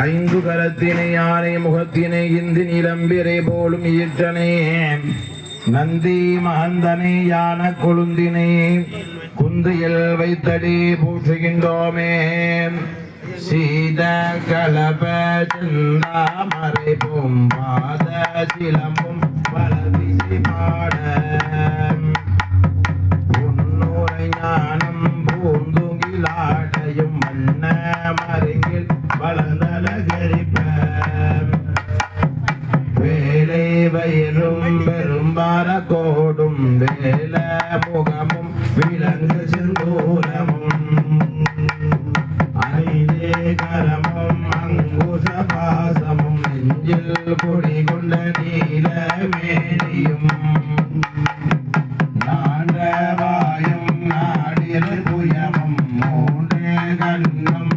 ஐந்து கரத்தினை யானை முகத்தினை இந்தி நிலம்பிரை போலும் ஈற்றனே நந்தி மகந்தனை யான கொழுந்தினை குந்தியில் வைத்தடி போற்றுகின்றோமே சீத கலப சிந்தாமரை பூம்பாத சிலம்பும் பலவிசை பாட பொன்னுரை ஞானம் பூந்துகிலாடையும் மன்ன மருங்கில் வளர்ந்தலகரிப்ப வேலை வயிறும் பெரும்பார கோடும் வேல முகமும் விலங்கு சிந்தூரமும் ஐதே கரமும் அங்குச பாசமும் நெஞ்சில் குடிகொண்ட நீல மேனியும் நாண்டவாயும் நாடில் புயமும் மூன்றே கண்ணும்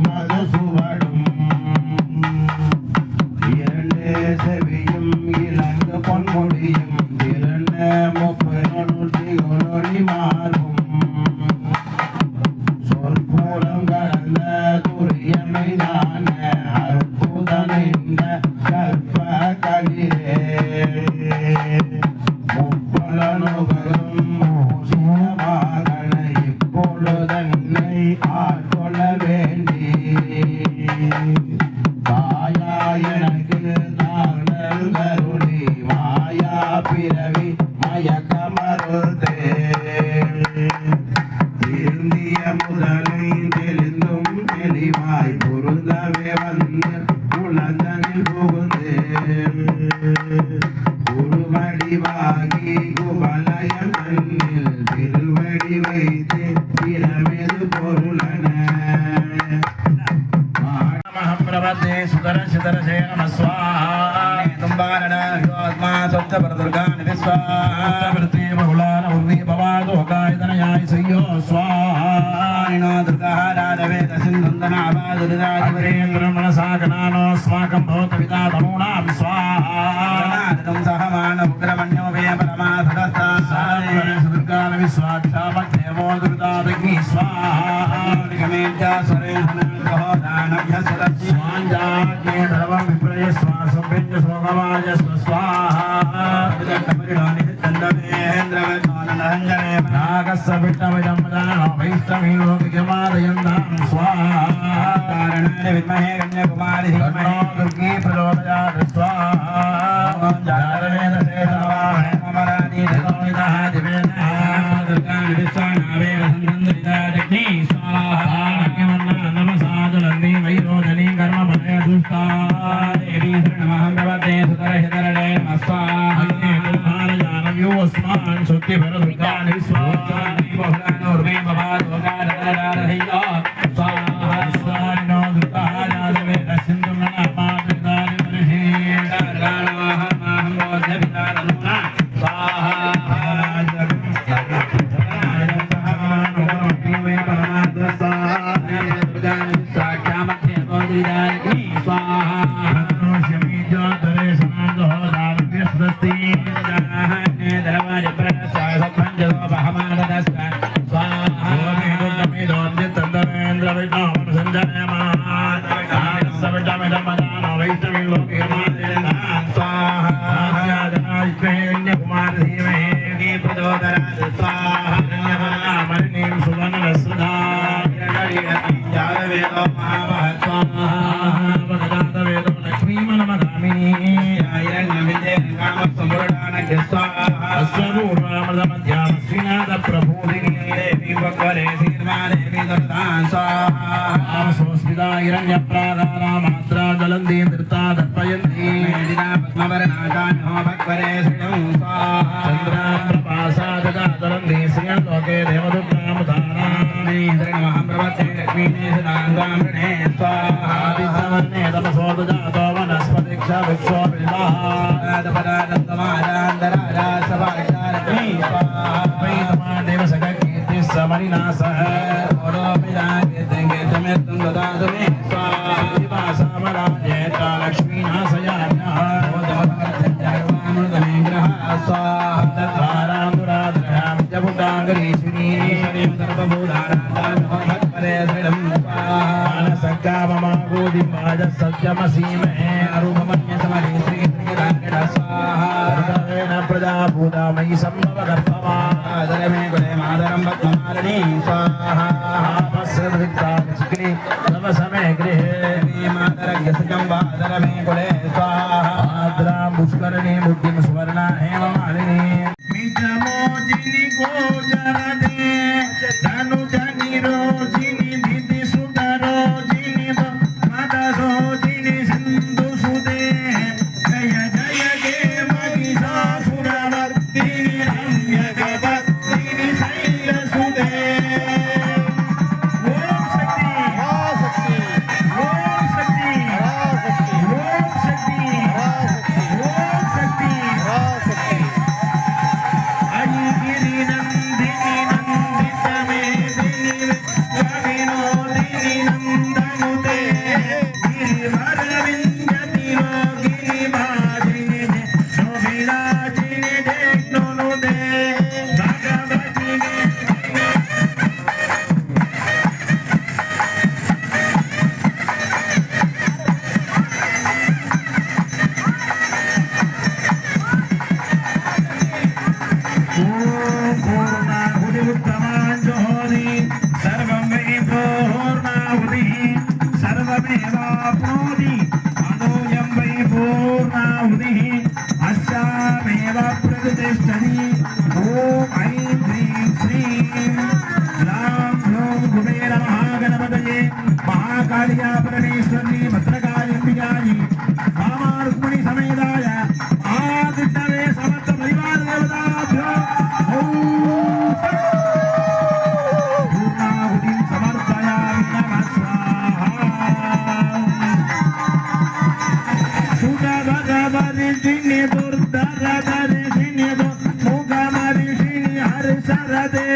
மத சுவடும் இரண்டு செவியும் இலங்கு பொன்முடியும் திரண்ட முப்பொழி மாறும் சொற்பூலம் கடந்த துரியமை ஞான அற்புதமிந்த கற்ப கலிரே முப்பொழனுகரும் மோசியமாகன இப்பொழுதன்னை ஆட்கொள்ள வேண்டி தாயா எனக்கு தாங்கள் கருணி மாயா பிறவி மயக்க மருதே திருந்திய முதலை தெளிந்தும் தெளிவாய் பொருந்தவே வந்து உலகனில் புகுந்து குருவடிவாகி குவலயம் தன்னில் திருவடி வைத்து திறமெது பொருளன பிரபத்தே சுதர சிதர ஜெய நம ஸ்வாஹா தும்பாரண யோத்மா சொத்த பிரதுர்கான விஸ்வாஹா பகுலான உர்வி பவாதோ காயதனயாய் சய்யோ ஸ்வாஹா துர்கா ராஜவேத சிந்துந்தன அபாதுராஜேந்திரம் மனசாகனானோ ஸ்வாகம் பௌத்த விதா தமூணாம் ஸ்வாஹா சஹமான உக்ரமண்யோ வே பரமாததஸ்தா துர்கான விஸ்வாட்சா பக்தேவோ துர்தாதக்னி ஸ்வாஹா கமேஜா சுரேஷன கஹோதானவ்ய சதச்சி स्वाञ्जाग्ने धर्मं विप्रय स्वासं व्यञ्ज सोमवाय स्वाहा विदत्तमरिणानि चन्दमेन्द्रवज्ञाननञ्जने नागस्य विट्टमजं मदानो वैष्णवी लोकयमादयन्तां स्वाहा कारणानि विद्महे कन्याकुमारी धीमहि दुर्गी प्रचोदयात् स्वाहा जातवेद शेषवाहने ममरादि धनोनितः दिवेनः दुर्गानि विश्वानावे वसन्तन्दरिताजग्नि स्वाहा नमसादुलन्दी वैरोधनी कर्म मने दुष्टा देवी नमः भगवते सुतर हितरणे नमः स्वाहा जानम योस्मान् सुक्ति भरदुर्गान् विश्वानि बहुलान् उर्वे भवादोगारदरारहैया स्वाहा स्वानो दुर्गा जातवे दस्सिन्दुं नमामादृतानि परिषे गानवाह माहं बोधवितारनुना स्वाहा राज सत्यमसीमे अरूपमन्य समरे श्री श्रीराकेण स्वाहा प्रजा भूतामयी संभव गर्भवा आदर मे गुणे मादरं पद्ममालिनी स्वाहा आपस्सृक्ता चिक्री नव समय गृहे मादरज्ञ सजं वादर मे गुणे स्वाहा आद्रा पुष्करणी बुद्धिं सुवर्णा हेम मालिनी मित्रमोजिनी गोजरदे धनुजनि रोजिनी दिति सुतरोजिनी मदरोजिनी सिंधु सुदे जय जय हे महिषासुरमर्दिनी रम्यकवर्दिनी शैलसुदे ओम शक्ति ओम शक्ति ओम शक्ति ओम शक्ति आई गिरिनंदिनी नंदित मेदिनी विश्वविनोदिनी नंदनुते गिरिवरविंदति रोगिणी भाजिनी शोभिराजिनी जयनुनुदे भगवतिनी पूर्णाहुतिमुत्तमाञ्जोति सर्वं वै पूर्णाहुतिः सर्वमेवाप्नोति अदोऽयं वै पूर्णाहुतिः अस्यामेव प्रतिष्ठति ॐ ऐं ह्रीं श्रीं रां ह्लूं कुबेर महागणपतये महाकालिया परमेश्वरी भद्रकालिम्बिकायै वामारुक्मिणी समेताय आदित्यवे समस्त परिवार देवताभ्यो पूर्णाहुतिं समर्पयामि नमः स्वाहा सुखभगवदिनि दुर्धरधरिणि मुखमरिषिणि हर्षरदे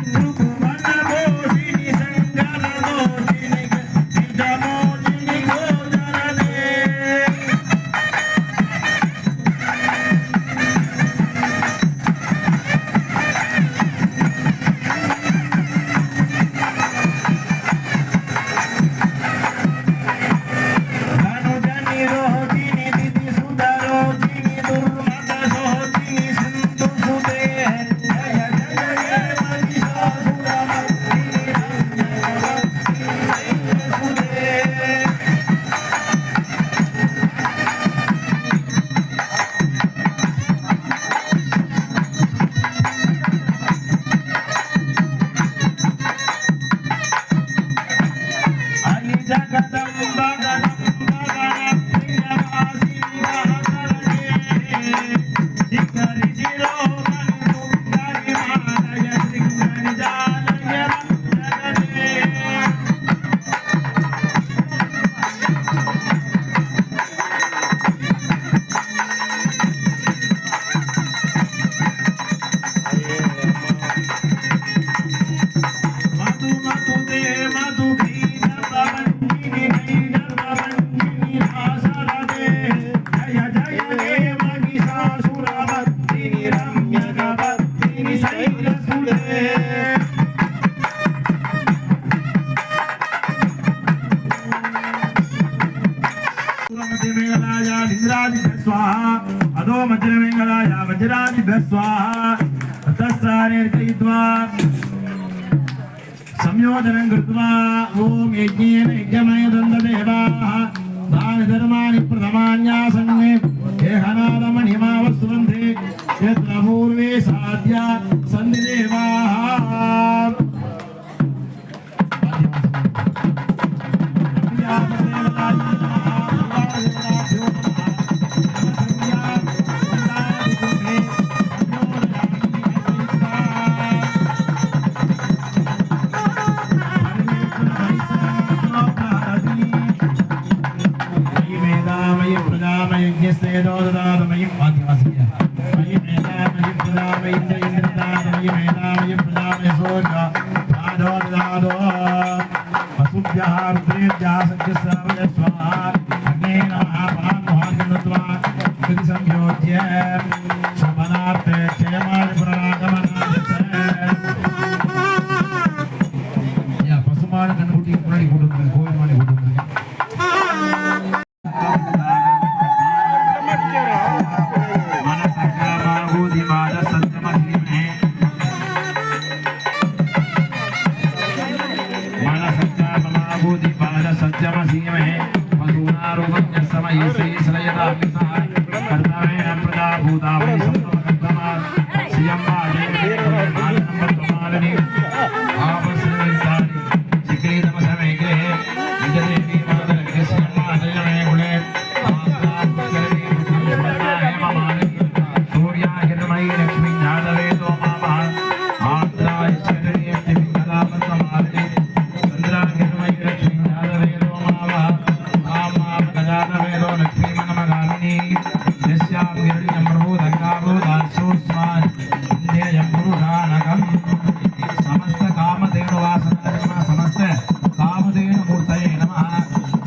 त्रिभुवनभूषिणि शङ्करदोषिणि निजमोजिनि गोचरदे धनुजनि रोहिणि दिति सुतरोजिनि दुर्मदशोचिनि सिन्धु सुते जय जय हे महिषासुरमर्दिनि रम्यकवर्दिनि शैलसुते आई जगदम्बा गणम्बा गणप्रियवासिनी गणकरणे शिखरि शिरोमणि सुन्दरि मालय शृङ्गनि जालय रञ्जने मधु मधु दे मधु भीनवमञ्जिनि नैनवमञ्जिनि भासरदे जय जय हे महिषासुरमर्दिनि रम्यकवर्दिनि शैलसुते मध्यमेंगलाय इंद्रादिभ्यः स्वाहा अधो मध्यमेंगलाय वज्रादिभ्यः स्वाहा तस्सानेर्कयित्वा संयोजनं कृत्वा ओम यज्ञेन यज्ञमय दन्ददेवाः तानि धर्माणि प्रथमान्यासन्ने एहनादमणिमावस्तुवन्ते यत्र पूर्वे साध्या सन्ति देवाः பசுமான கண்ணுக்குட்டி முன்னாடி போட்டு கோயில் மாடி போட்டு विद्महे वसुनारूपं यस्मै श्री श्रयदामिसः कर्तवेन प्रजा भूतावै संप्रकर्तमा श्रियम्बाजे आनन्दमालिनी आपस्रितानि चिक्रीतमसमेघे निजदेवी मातरस्य श्रियम्बाजयमे गुणे आस्तास्करणे हेममालिनी सूर्याहिर्मयी लक्ष्मी यादवे सोमामः आस्त्रायश्चरणे तिविकलापसमालिनी चन्द्राहिर्मयी लक्ष्मी यादवे सोमामः आमाम गजानवेदो लक्ष्मी मनमगामिनी यस्यां हिरण्यं प्रभुदङ्गाभो दास्योस्मान् इन्द्रियं पुरुषानकम् समस्त कामधेनुवासनाय समस्त कामधेनु मूर्तये नमः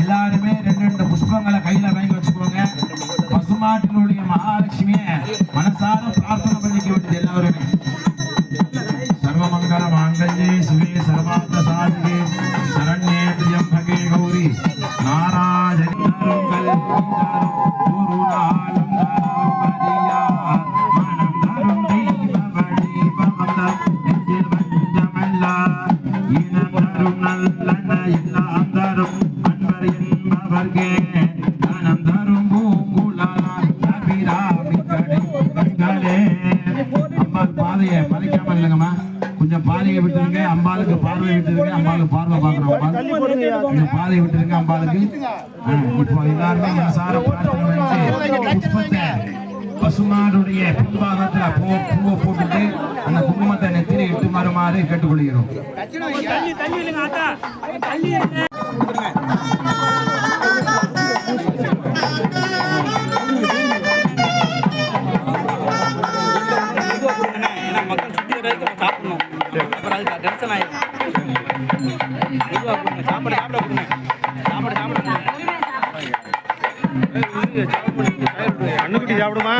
எல்லாருமே ரெண்டு புஷ்பங்களை கையில வாங்கி வச்சுக்கோங்க பசுமாட்டினுடைய மகாலட்சுமியை மனசார பிரார்த்தனை பண்ணிக்க வேண்டியது எல்லாருமே सर्वमंगल मांगल्ये शिवे सर्वार्थ साधिके शरण्ये त्र्यंबके गौरी नारायणी கொஞ்சம் பாதையை விட்டுருங்க அம்பாளுக்கு பார்வை விட்டுருங்க அம்பாளுக்கு பார்வை பார்க்கணும் பாதையை விட்டுருங்க அம்பாளுக்கு இப்போ எல்லாருமே மனசார பிரார்த்தனை புஷ்பத்தை பசுமாடுடைய பின்பாகத்துல பூவை போட்டுட்டு அந்த குங்குமத்தை நெத்திலே இட்டு மாறுமாறு கேட்டுக்கொள்கிறோம் அண்ணுக்குட்டி சாப்பிடுமா